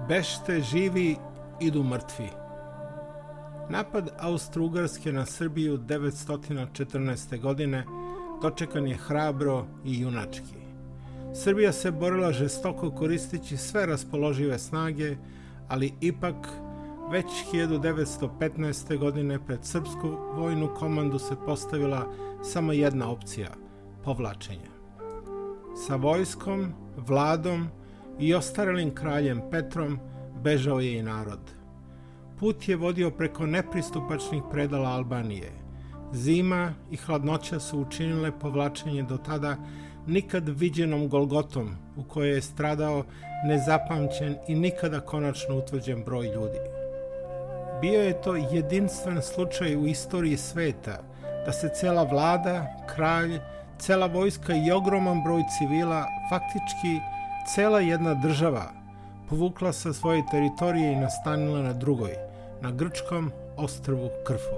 Bešte živi, idu mrtvi. Napad Austro-Ugarske na Srbiju 914. godine dočekan je hrabro i junački. Srbija se borila žestoko koristeći sve raspoložive snage, ali ipak već 1915. godine pred srpsku vojnu komandu se postavila samo jedna opcija – povlačenje. Sa vojskom, vladom i ostarelim kraljem Petrom bežao je i narod. Put je vodio preko nepristupačnih predala Albanije. Zima i hladnoća su učinile povlačenje do tada nikad viđenom Golgotom u kojoj je stradao nezapamćen i nikada konačno utvrđen broj ljudi. Bio je to jedinstven slučaj u istoriji sveta da se cela vlada, kralj, cela vojska i ogroman broj civila, faktički cela jedna država, povukla sa svoje teritorije i nastanila na drugoj, na grčkom ostrvu Krfu.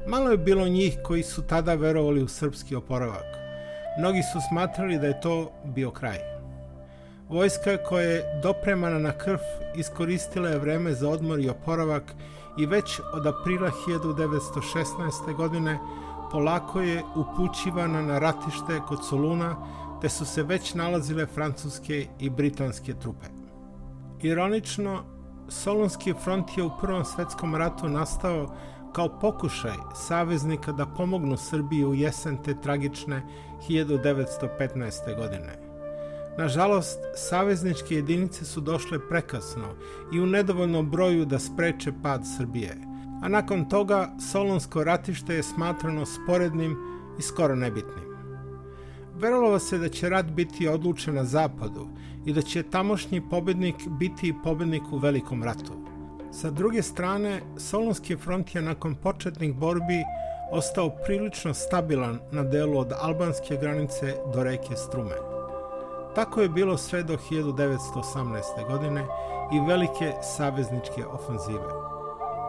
Malo je bilo njih koji su tada verovali u srpski oporavak. Mnogi su smatrali da je to bio kraj. Vojska koja je dopremana na Krf iskoristila je vreme za odmor i oporavak i već od aprila 1916. godine polako je upućivana na ratište kod Soluna, gde su se već nalazile francuske i britanske trupe. Ironično, Solunski front je u Prvom svetskom ratu nastao kao pokušaj saveznika da pomognu Srbiji u jesen te tragične 1915. godine. Nažalost, savezničke jedinice su došle prekasno i u nedovoljnom broju da spreče pad Srbije, a nakon toga Solunsko ratište je smatrano sporednim i skoro nebitnim. Verovalo se da će rat biti odlučen na zapadu i da će tamošnji pobednik biti pobednik u Velikom ratu. Sa druge strane, Solunski front je nakon početnih borbi ostao prilično stabilan na delu od albanske granice do reke Strume. Tako je bilo sve do 1918. godine i velike savezničke ofanzive.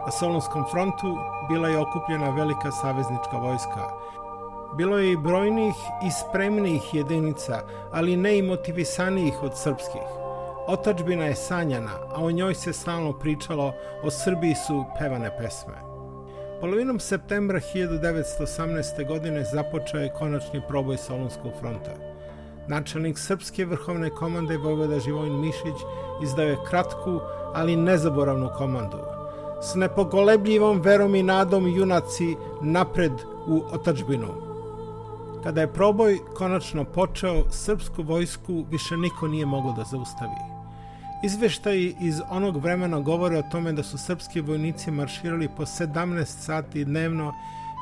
Na Solunskom frontu bila je okupljena velika saveznička vojska. Bilo je i brojnijih i spremnijih jedinica, ali ne i motivisanijih od srpskih. Otadžbina je sanjana, a o njoj se stalno pričalo, o Srbiji su pevane pesme. Polovinom septembra 1918. godine započeo je konačni proboj Solunskog fronta. Načelnik Srpske vrhovne komande vojvoda Živojin Mišić izdao je kratku, ali nezaboravnu komandu. S nepokolebljivom verom i nadom junaci napred u otadžbinu. Kada je proboj konačno počeo, srpsku vojsku više niko nije mogao da zaustavi. Izveštaji iz onog vremena govore o tome da su srpski vojnici marširali po 17 sati dnevno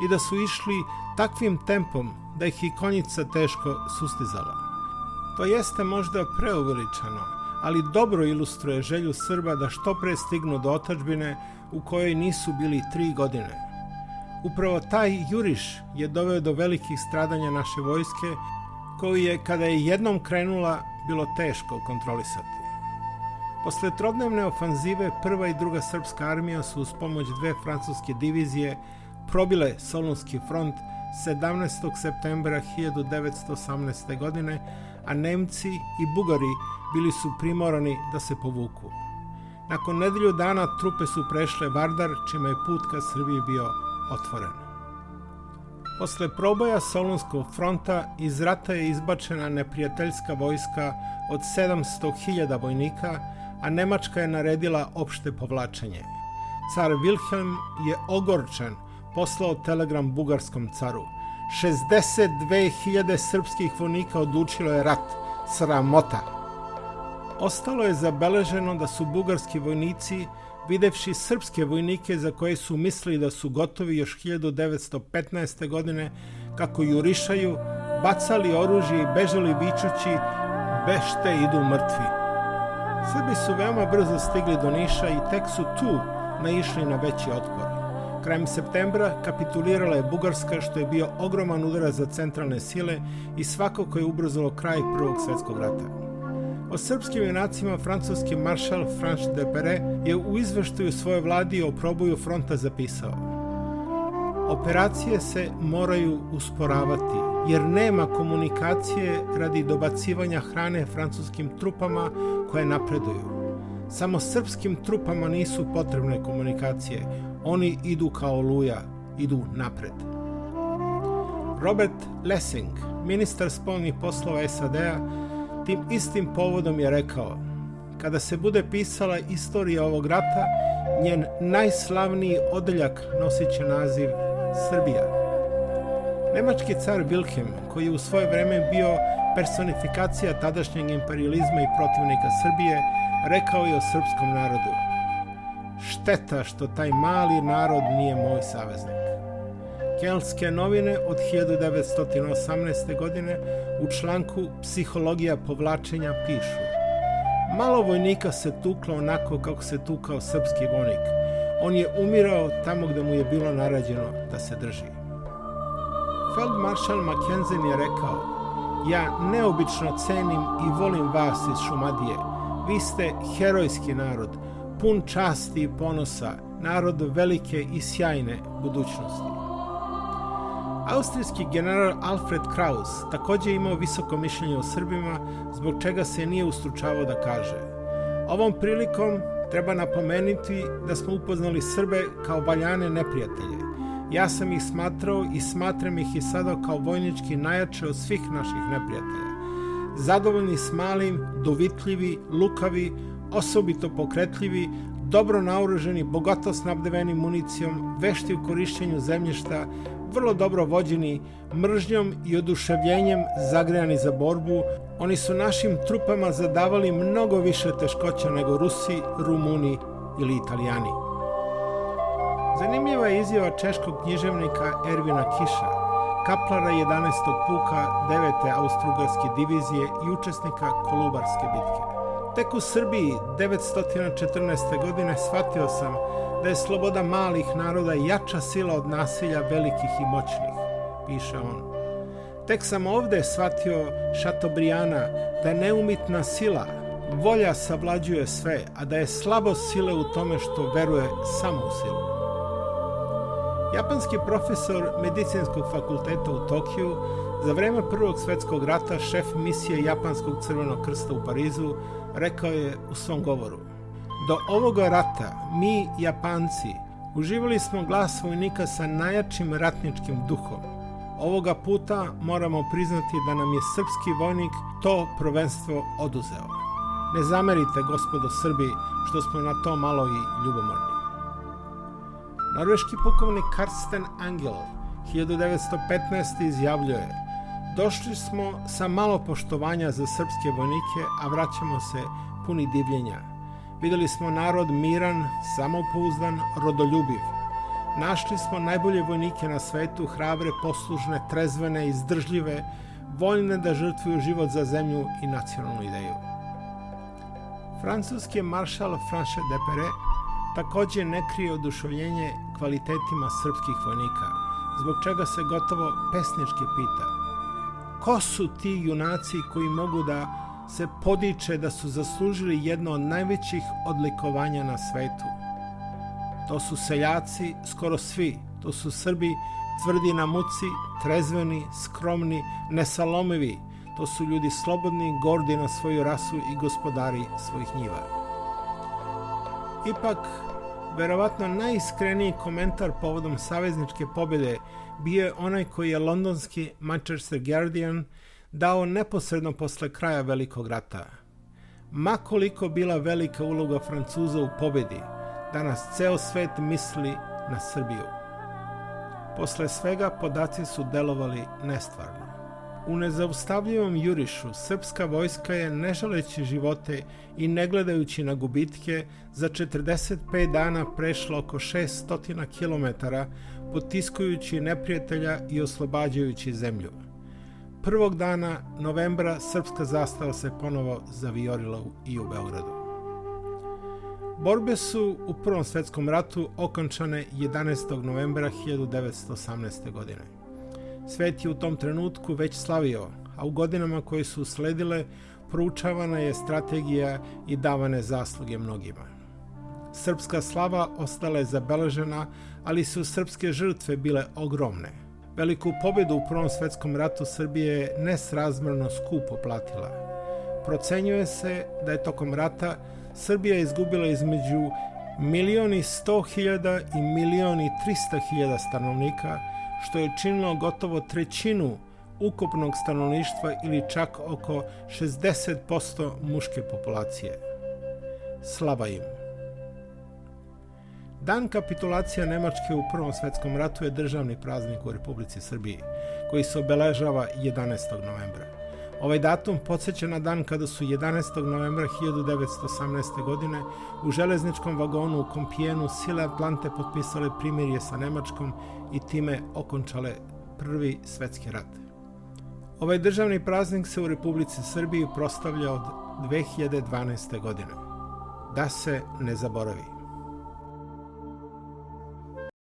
i da su išli takvim tempom da ih i konjica teško sustizala. To jeste možda preuveličano, ali dobro ilustruje želju Srba da što pre stignu do otadžbine u kojoj nisu bili 3 godine. Upravo taj juriš je doveo do velikih stradanja naše vojske, koju je, kada je jednom krenula, bilo teško kontrolisati. Posle trodnevne ofanzive, prva i druga srpska armija su uz pomoć 2 francuske divizije probile Solunski front 17. septembra 1918. godine, a Nemci i Bugari bili su primorani da se povuku. Nakon nedelju dana trupe su prešle Vardar, čime je put ka Srbiji bio otvoren. Posle proboja Solunskog fronta iz rata je izbačena neprijateljska vojska od 700.000 vojnika, a Nemačka je naredila opšte povlačenje. Car Wilhelm je ogorčen poslao telegram bugarskom caru. 62.000 srpskih vojnika odlučilo je rat. Sramota! Ostalo je zabeleženo da su bugarski vojnici, videvši srpske vojnike za koje su mislili da su gotovi još 1915. godine, kako jurišaju, bacali oružje i bežali vičući "Bešte, idu mrtvi". Srbi su veoma brzo stigli do Niša i tek su tu naišli na veći otpor. Krajem septembra kapitulirala je Bugarska, što je bio ogroman udarac za centralne sile i svakako je ubrzalo kraj Prvog svjetskog rata. O srpskim junacima francuski maršal Franche de Pere je u izveštaju svoje vladi o proboju fronta zapisao: operacije se moraju usporavati, jer nema komunikacije radi dobacivanja hrane francuskim trupama koje napreduju. Samo srpskim trupama nisu potrebne komunikacije. Oni idu kao oluja, idu napred. Robert Lessing, ministar spoljnih poslova SAD-a, tim istim povodom je rekao: kada se bude pisala istorija ovog rata, njen najslavniji odeljak nosit će naziv Srbija. Nemački car Wilhelm, koji je u svoje vreme bio personifikacija tadašnjeg imperijalizma i protivnika Srbije, rekao je o srpskom narodu: šteta što taj mali narod nije moj saveznik. Keltske novine od 1918. godine u članku Psihologija povlačenja pišu: malo vojnika se tuklo onako kako se tukao srpski vojnik. On je umirao tamo gde mu je bilo naređeno da se drži. Feldmaršal Mackensen je rekao: ja neobično cenim i volim vas iz Šumadije. Vi ste herojski narod, pun časti i ponosa, narod velike i sjajne budućnosti. Austrijski general Alfred Kraus također je imao visoko mišljenje o Srbima, zbog čega se nije ustručavao da kaže: ovom prilikom treba napomenuti da smo upoznali Srbe kao valjane neprijatelje. Ja sam ih smatrao i smatram ih i sada kao vojnički najjače od svih naših neprijatelja. Zadovoljni s malim, dovitljivi, lukavi, osobito pokretljivi, dobro naoruženi, bogato snabdeveni municijom, vešti u korišćenju zemljišta, vrlo dobro vođeni, mržnjom i oduševljenjem zagrejani za borbu, oni su našim trupama zadavali mnogo više teškoća nego Rusi, Rumuni ili Italijani. Zanimljiva je izjava češkog književnika Ervina Kiša, kaplara 11. puka 9. Austrougarske divizije i učesnika Kolubarske bitke. Tek u Srbiji 914. godine shvatio sam da je sloboda malih naroda jača sila od nasilja velikih i moćnih, piše on. Tek sam ovde shvatio Šatobrijana da je neumitna sila, volja savlađuje sve, a da je slabost sile u tome što veruje samo u silu. Japanski profesor medicinskog fakulteta u Tokiju, za vreme Prvog svjetskog rata šef misije Japanskog crvenog krsta u Parizu, rekao je u svom govoru: do ovoga rata mi, Japanci, uživali smo glas vojnika sa najjačim ratničkim duhom. Ovoga puta moramo priznati da nam je srpski vojnik to prvenstvo oduzeo. Ne zamerite, gospodo Srbi, što smo na to malo i ljubomorni. Norveški pukovnik Karsten Angel 1915. izjavljuje: došli smo sa malo poštovanja za srpske vojnike, a vraćamo se puni divljenja. Videli smo narod miran, samopouzdan, rodoljubiv. Našli smo najbolje vojnike na svetu, hrabre, poslušne, trezvene, izdržljive, voljne da žrtvuju život za zemlju i nacionalnu ideju. Francuski maršal François Depere također ne krije oduševljenje kvalitetima srpskih vojnika, zbog čega se gotovo pesnički pita: ko su ti junaci koji mogu da se podiče da su zaslužili jedno od najvećih odlikovanja na svetu? To su seljaci, skoro svi. To su Srbi, tvrdi na muci, trezveni, skromni, nesalomivi. To su ljudi slobodni, gordi na svoju rasu i gospodari svojih njiva. Ipak, verovatno najiskreniji komentar povodom savezničke pobjede bio je onaj koji je londonski Manchester Guardian dao neposredno posle kraja Velikog rata. Ma koliko bila velika uloga Francuza u pobjedi, danas ceo svet misli na Srbiju. Posle svega podaci su delovali nestvarno. U nezaustavljivom jurišu srpska vojska je, ne želeći živote i ne gledajući na gubitke, za 45 dana prešla oko 600 km, potiskujući neprijatelja i oslobađajući zemlju. Prvog dana novembra srpska zastava se ponovo zavijorila i u Beogradu. Borbe su u Prvom svjetskom ratu okončane 11. novembra 1918. godine. Svet je u tom trenutku već slavio, a u godinama koje su usledile proučavana je strategija i davane zasluge mnogima. Srpska slava ostala je zabeležena, ali su srpske žrtve bile ogromne. Veliku pobjedu u Prvom svjetskom ratu Srbije je nesrazmjerno skupo platila. Procenjuje se da je tokom rata Srbija je izgubila između 1.100.000 i 1.300.000 stanovnika, što je činilo gotovo trećinu ukupnog stanovništva ili čak oko 60% muške populacije. Slava im! Dan kapitulacije Nemačke u Prvom svetskom ratu je državni praznik u Republici Srbiji, koji se obeležava 11. novembra. Ovaj datum podsjeća na dan kada su 11. novembra 1918. godine u železničkom vagonu u Kompijenu sile Atlante potpisale primirje sa Nemačkom i time okončale Prvi svetski rat. Ovaj državni praznik se u Republici Srbiji proslavlja od 2012. godine. Da se ne zaboravi.